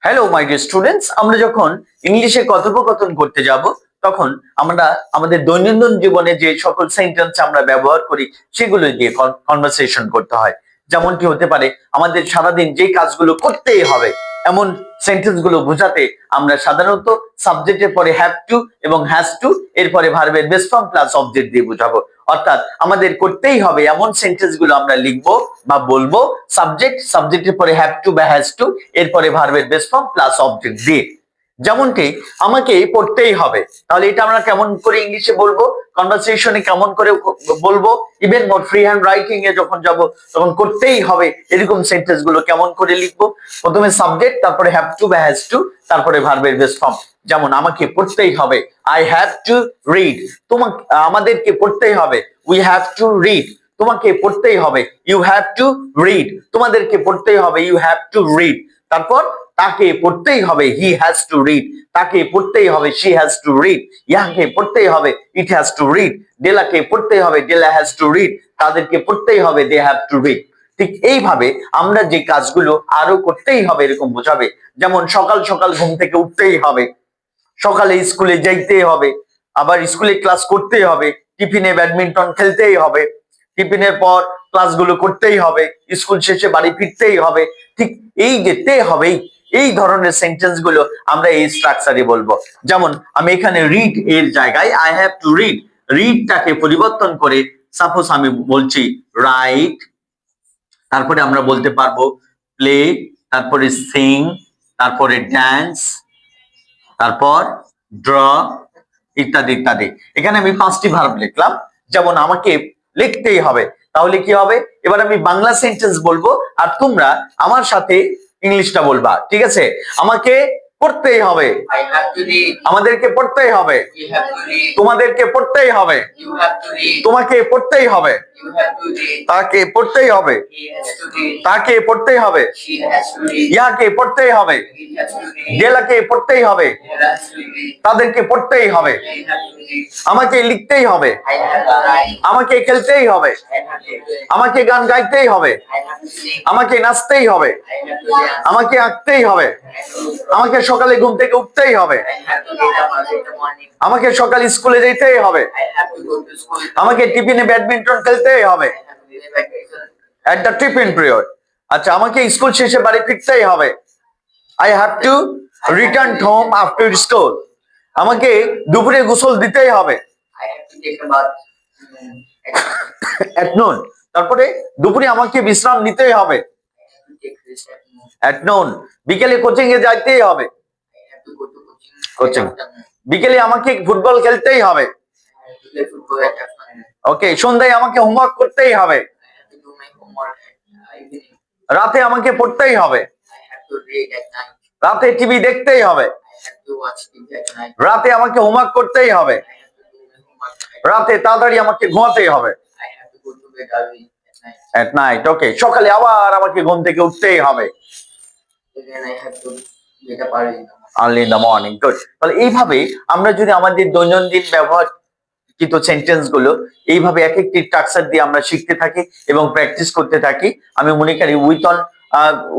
Hello my dear students, আমরা যখন ইংলিশে কথোপকথন করতে যাব তখন আমরা আমাদের দৈনন্দিন জীবনে যে সকল সেন্টেন্স আমরা ব্যবহার করি সেগুলো দিয়ে কনভারসেশন করতে হয়। যেমনটি হতে পারে আমাদের সারাদিন যে কাজগুলো করতেই হবে এমন সেন্টেন্স গুলো বোঝাতে আমরা সাধারণত সাবজেক্টের পরে হ্যাভ টু এবং হ্যাজ টু এরপরে ভার্বের বেস ফর্ম প্লাস অবজেক্ট দিয়ে বোঝাবো। অর্থাৎ আমাদের করতেই হবে এমন সেন্টেন্স গুলো আমরা লিখবো বা বলবো সাবজেক্টের পরে হ্যাভ টু বা হ্যাজ টু এরপরে ভার্বের বেস ফর্ম প্লাস অবজেক্ট দিয়ে। যেমনটি আমাকে পড়তেই হবে, তাহলে এটা আমরা কেমন করে ইংলিশে বলবো, কনভারসেশনে কেমন করে বলবো, even more free hand writing এ যখন যাব তখন করতেই হবে এরকম সেন্টেন্স গুলো কেমন করে লিখবো। প্রথমে সাবজেক্ট, তারপরে হ্যাভ টু বা হ্যাজ টু, তারপরে ভার্বের বেস ফর্ম। যেমন আমাকে পড়তেই হবে, আই হ্যাভ টু রিড। আমাদেরকে পড়তেই হবে, উই হ্যাভ টু রিড। তোমাকে পড়তেই হবে, ইউ হ্যাভ টু রিড। তোমাদেরকে পড়তেই হবে, ইউ হ্যাভ টু রিড। তারপর তাকে পড়তেই হবে, হি হ্যাজ টু রিড। তাকে পড়তেই হবে, শি হ্যাজ টু রিড। ইয়াকে পড়তেই হবে, ইট হ্যাজ টু রিড। ডেলাকে পড়তেই হবে, ডেলা হ্যাজ টু রিড। তাদেরকে পড়তেই হবে, দে হ্যাভ টু রিড। ঠিক এইভাবে আমরা যে কাজগুলো আরো করতেই হবে এরকম বোঝাবে। যেমন সকাল সকাল ঘুম থেকে উঠতেই হবে, সকালে স্কুলে যাইতেই হবে, আবার স্কুলে ক্লাস করতেই হবে, টিফিনে ব্যাডমিন্টন খেলতেই হবে, টিফিনের পর ক্লাসগুলো করতেই হবে, স্কুল শেষে বাড়ি ফিরতেই হবে। ঠিক এই যেতে হবে, এই ধরনের সেন্টেন্স গুলো আমরা এই স্ট্রাকচারে বলবো। যেমন আমি এখানে রিড এর জায়গায় আই হ্যাভ টু রিড, রিডটাকে পরিবর্তন করে সাপোজ আমি বলছি রাইট, তারপরে আমরা বলতে পারবো প্লে, তারপরে সিং, তারপরে ড্যান্স, তারপর ড্র, ইত্যাদি ইত্যাদি। এখানে আমি 5টি ভার্ব লিখলাম। যেমন আমাকে লিখতেই হবে, তাহলে কি হবে, এবার আমি বাংলা সেন্টেন্স বলবো আর তোমরা আমার সাথে ইংলিশটা বলবা, ঠিক আছে? আমাকে পড়তেই হবে, আমাদেরকে পড়তেই হবে, তোমাদেরকে পড়তেই হবে, তোমাকে পড়তেই হবে, তাকে পড়তেই হবে, তাকে পড়তেই হবে, ইয়াকে পড়তেই হবে, ডেলাকে পড়তেই হবে, তাদেরকে পড়তেই হবে, আমাকে লিখতেই হবে, আমাকে খেলতেই হবে, আমাকে গান গাইতেই হবে, আমাকে নাচতেই হবে, আমাকে আঁকতেই হবে, আমাকে সকালে ঘুম থেকে উঠতেই হবে, আমাকে সকালে স্কুলে যেতেই হবে, আমাকে টিফিনে ব্যাডমিন্টন খেলতেই হবে at the tiffin period। আচ্ছা, আমাকে স্কুল শেষে বাড়ি ফিরতেই হবে, I have to return home after school। আমাকে দুপুরে গোসল দিতেই হবে, I have to take a bath at noon। তারপরে দুপুরে আমাকে বিশ্রাম নিতেই হবে, I have to take rest at noon। বিকেলে কোচিং এ যাইতেই হবে, I have to go to coaching. বিকেলে আমাকে ফুটবল খেলতেই হবে, I have to play football at afternoon। ওকে, সন্ধ্যায় আমাকে হোমওয়ার্ক করতেই হবে, I have to do my homework at evening। রাতে আমাকে পড়তেই হবে, I have to read at night। রাতে টিভি দেখতেই হবে, I have to watch TV at night। রাতে আমাকে হোমওয়ার্ক করতেই হবে, I have to do my homework। রাতে তাড়াতাড়ি আমাকে ঘুমাতেই হবে, I have to go to bed early at night। ওকে, সকালে আবার আমাকে ঘুম থেকে উঠতেই হবে, again I have to wake up early in the morning। Good. তাহলে এইভাবে আমরা যদি আমাদের দৈনন্দিন ব্যবহৃত সেন্টেন্স গুলো এইভাবে এক একটি স্ট্রাকচার দিয়ে আমরা শিখতে থাকি এবং প্র্যাকটিস করতে থাকি, আমি মনে করি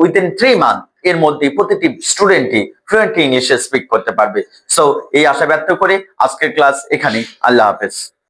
উইদিন 3 মান্থ এর মধ্যে প্রতিটি স্টুডেন্টই ফ্লুয়েন্টলি ইংলিশে স্পিক করতে পারবে। সো এই আশা ব্যক্ত করে আজকের ক্লাস এখানেই। আল্লাহ হাফেজ।